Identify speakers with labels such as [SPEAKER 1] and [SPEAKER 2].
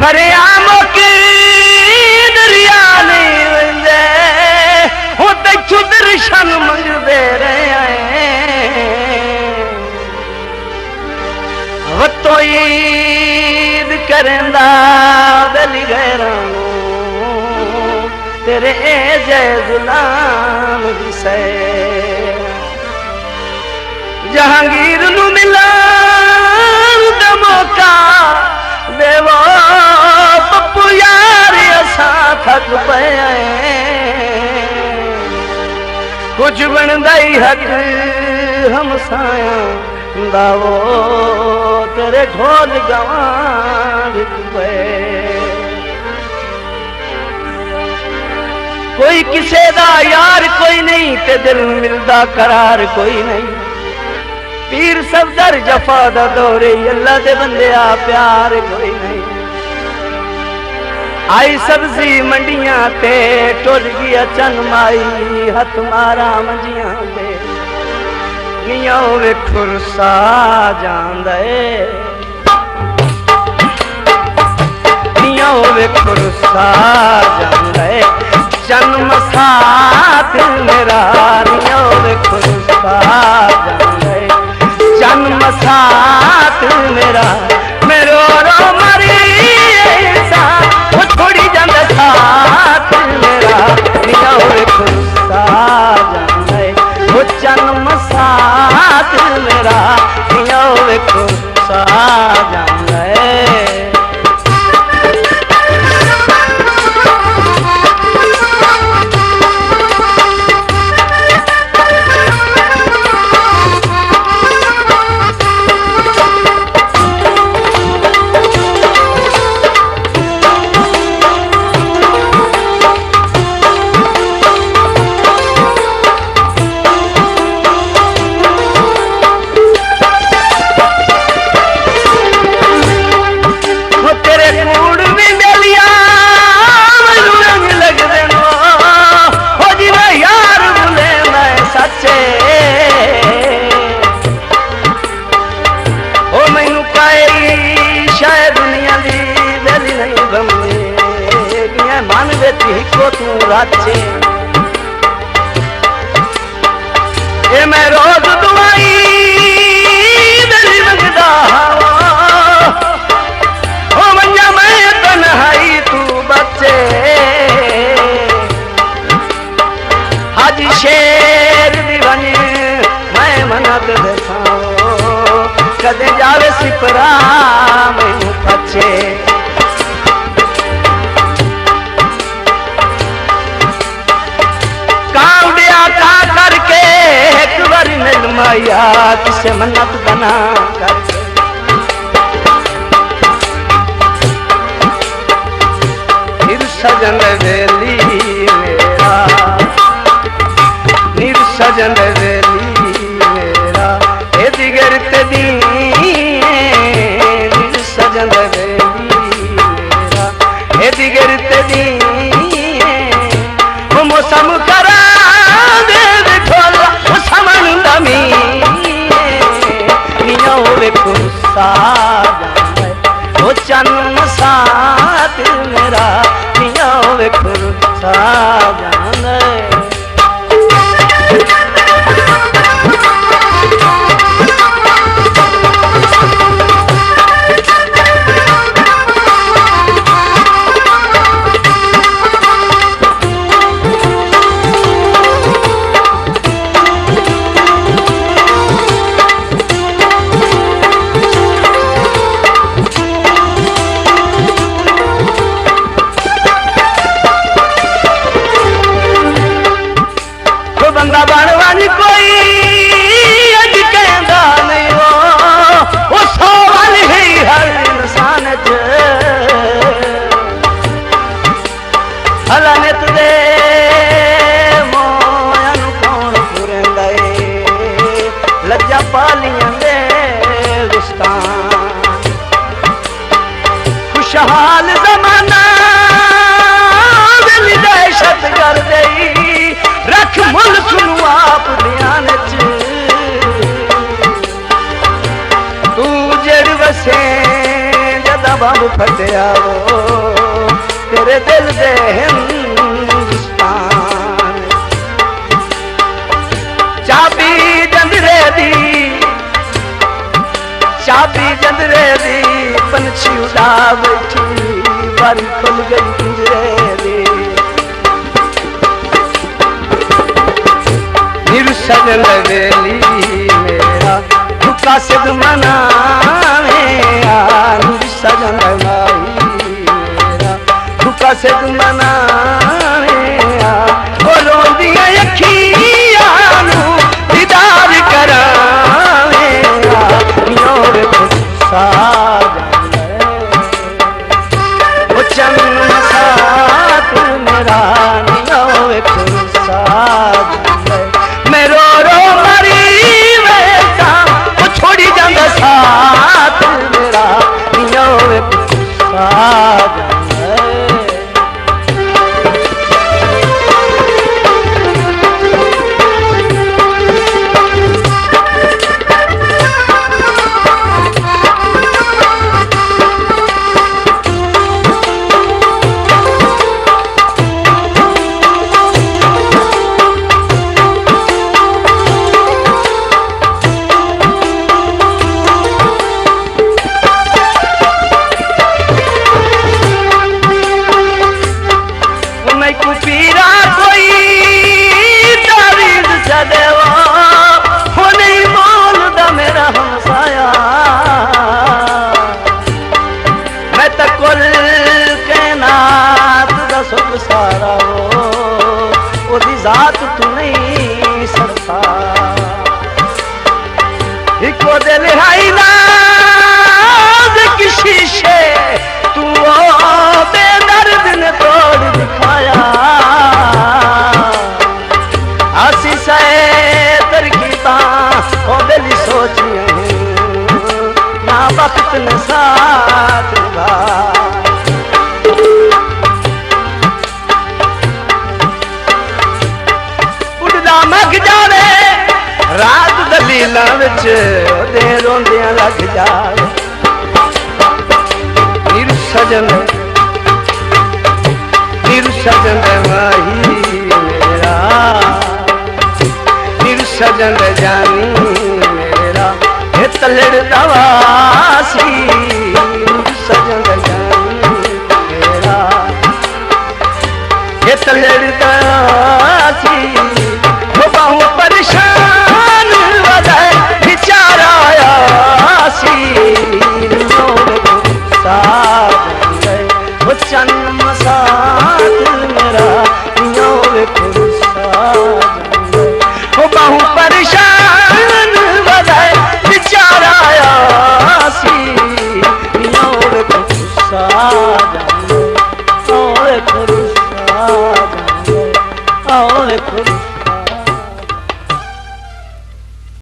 [SPEAKER 1] सरेआम की दरिया नहीं वेंदे हो तैथों दर्शन मंगदे रहे वो तो ईद करेंदा दिल गैरानू तेरे जय गुलाम दिसे जहांगीर नू मिलन दा मौका देवो पप्पू यार असा थक पे कुछ बनदा ही हक हम साया दावो तेरे ढोल गवां पे कोई किसे दा यार कोई नहीं ते दिल मिलदा करार कोई नहीं पीर सफदर जफा दा दौरे अल्लाह दे बंदे आ प्यार कोई नहीं आई सब्जी मंडियां ते टुर गया चन माई हथ मारा मंजियां ते निया वे खुरसा जांदे निया वे खुरसा जांदे जन्म साथ मेरा निया वे खुरसा जांदे जन्म साथ मेरा मेरो रो मरी ऐसा वो छोड़ी जांदे साथ मेरा निया वे खुरसा जांदे वो जन्म साथ मेरा निया वे खुरसा जांदे को तू राचे ए मैं रोज दुआई दिल मंगदा ओ मंजा मैं तन्हाई तू बचे हाजी शेर दीवानी मैं मनत दसाओ कदे जावे सिपरा मैं पछे माया किसे मन्नत बना करके निर्सजन वेली मेरा निर्सजन वेली मेरा ए दिगरत दी निर्सजन वेली मेरा ए दिगरत दी मौसम करा खुरसा जाए वो जन्म साथ मेरा निया वे खुरसा जाने बम फटिया वो तेरे दिल दे हिंदुस्तान। चाबी जंदरे दी, चाबी जंदरे दी, पंछी उड़ा बैठी, बारी खुल गई पिंजरे दी। निर सजन वेली मेरा दुका सिद्ध मनावे, निर सजन भाई मेरा दुका सिद्ध मनावे। बोलो दिया अखियां नू दीदार करावे, नियोर वो चंद साथ मेरा नियोर साथ। मैं रो रो मरी वैसा वो छोड़ी जांदा साथ मेरा नियोर साथ। पीरा कोई तारीफ सदेवा हो नहीं बोलदा मेरा हमसाया। मैं तो कुल कैनात दा सब सारा ओदी जात तू नहीं सरसा। इको दिल हाई नाज की शीशे तू बेदर्द ने तोड़ दिखाया। बेली सोचिए ना वक्त ने साथ उड़दा मग जावे रात दलीलां विच ओदे रोंदियां लग जावे। निर सजन माही मेरा निर सजन जानी मेरा हित लड़दा वासी। सजन जानी मेरा हित लड़